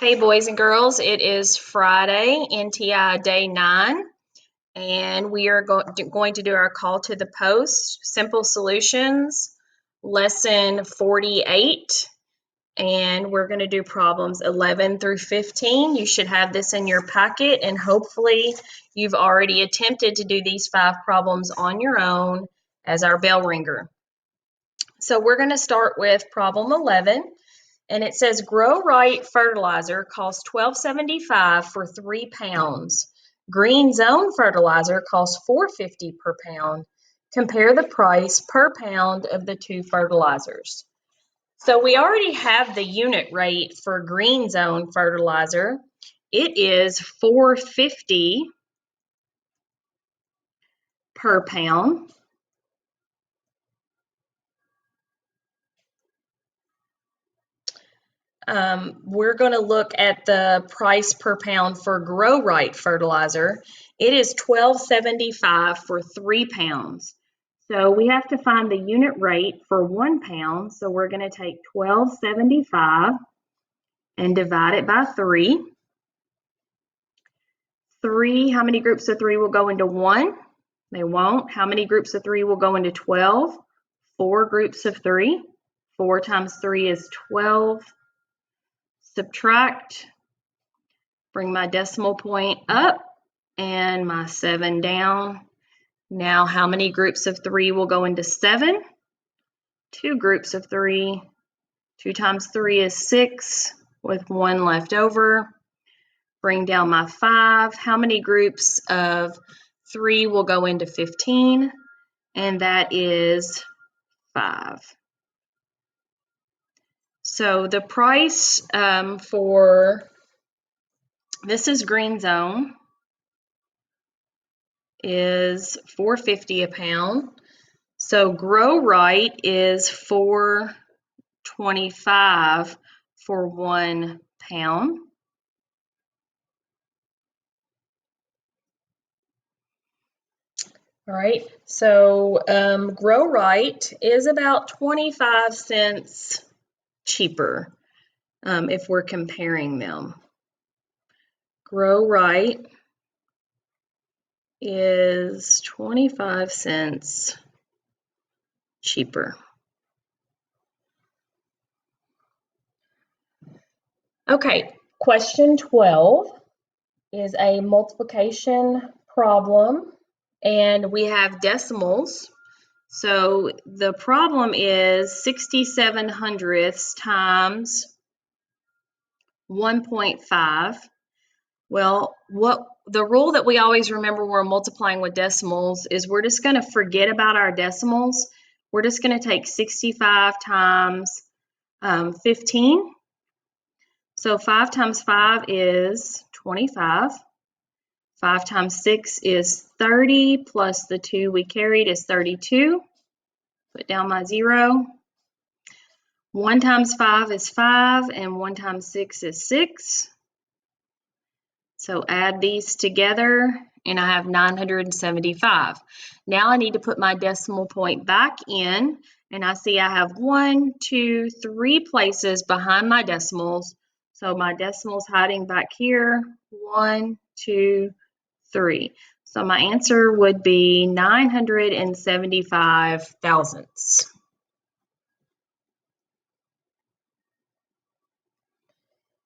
Hey boys and girls, it is Friday, NTI day 9, and we are going to do our call to the post, simple solutions, lesson 48, and we're going to do problems 11 through 15. You should have this in your packet, and hopefully you've already attempted to do these 5 problems on your own as our bell ringer. So we're going to start with problem 11. And it says Grow Right fertilizer costs $12.75 for 3 pounds. Green Zone fertilizer costs $4.50 per pound. Compare the price per pound of the 2 fertilizers. So we already have the unit rate for Green Zone fertilizer. It is $4.50 per pound. We're going to look at the price per pound for Grow Right fertilizer. It is $12.75 for 3 pounds. So we have to find the unit rate for 1 pound. So we're going to take $12.75 and divide it by 3. 3, how many groups of 3 will go into 1? They won't. How many groups of 3 will go into 12? 4 groups of 3. 4 times 3 is 12. Subtract, bring my decimal point up and my 7 down. Now, how many groups of 3 will go into 7? 2 groups of 3. 2 times 3 is 6 with 1 left over. Bring down my 5. How many groups of 3 will go into 15? And that is 5. So the price for, this is Green Zone, is $4.50 a pound. So Grow Right is $4.25 for 1 pound. All right, so Grow Right is about 25 cents cheaper if we're comparing them. Grow Right is 25 cents cheaper. Okay, question 12 is a multiplication problem, and we have decimals. So the problem is 67 hundredths times 1.5. Well, the rule that we always remember when we're multiplying with decimals is we're just going to forget about our decimals. We're just going to take 65 times 15. So 5 times 5 is 25. 5 times 6 is 30, plus the 2 we carried is 32. Put down my 0. 1 times 5 is 5, and 1 times 6 is 6. So add these together, and I have 975. Now I need to put my decimal point back in, and I see I have 1, 2, 3 places behind my decimals. So my decimal's hiding back here, 1, 2, 3. So my answer would be 975 thousandths.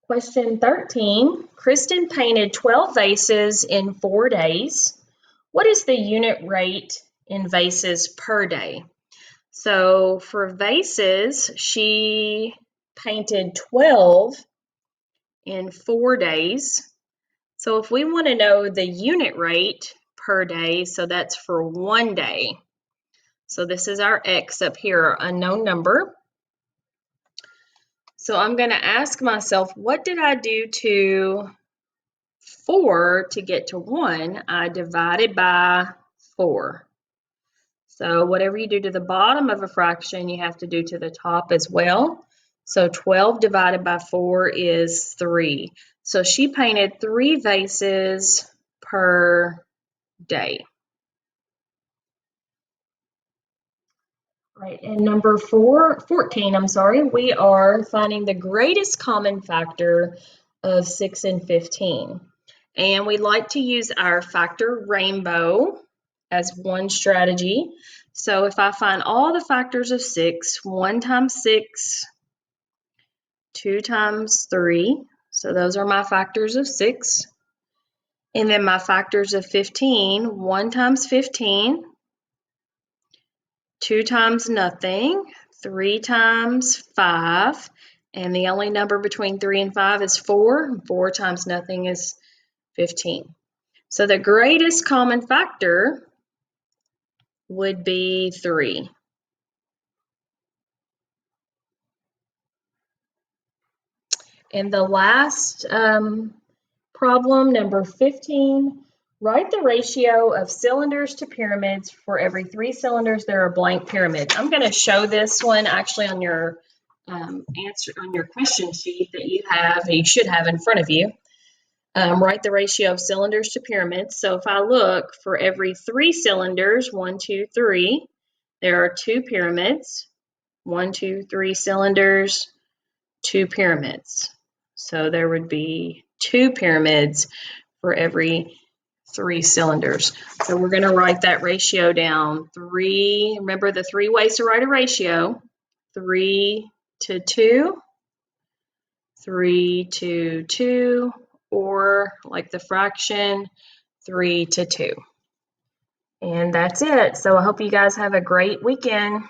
Question 13, Kristen painted 12 vases in 4 days. What is the unit rate in vases per day? So for vases, she painted 12 in 4 days. So if we want to know the unit rate per day, so that's for 1 day. So this is our X up here, unknown number. So I'm going to ask myself, what did I do to 4 to get to 1? I divided by 4. So whatever you do to the bottom of a fraction, you have to do to the top as well. So 12 divided by 4 is 3. So she painted 3 vases per day. Right, and number 14, we are finding the greatest common factor of 6 and 15. And we like to use our factor rainbow as one strategy. So if I find all the factors of 6, 1 times 6, 2 times 3, so those are my factors of 6. And then my factors of 15, 1 times 15, 2 times nothing, 3 times 5, and the only number between 3 and 5 is 4. 4 times nothing is 15. So the greatest common factor would be 3. And the last problem, number 15, write the ratio of cylinders to pyramids. For every 3 cylinders, there are blank pyramids. I'm going to show this one actually on your answer on your question sheet that you should have in front of you. Write the ratio of cylinders to pyramids. So if I look, for every 3 cylinders, 1, 2, 3, there are 2 pyramids. 1, 2, 3 cylinders, 2 pyramids. So there would be 2 pyramids for every 3 cylinders. So we're going to write that ratio down. 3, remember the 3 ways to write a ratio. 3 to 2, 3 to 2, or like the fraction, 3 to 2. And that's it. So I hope you guys have a great weekend.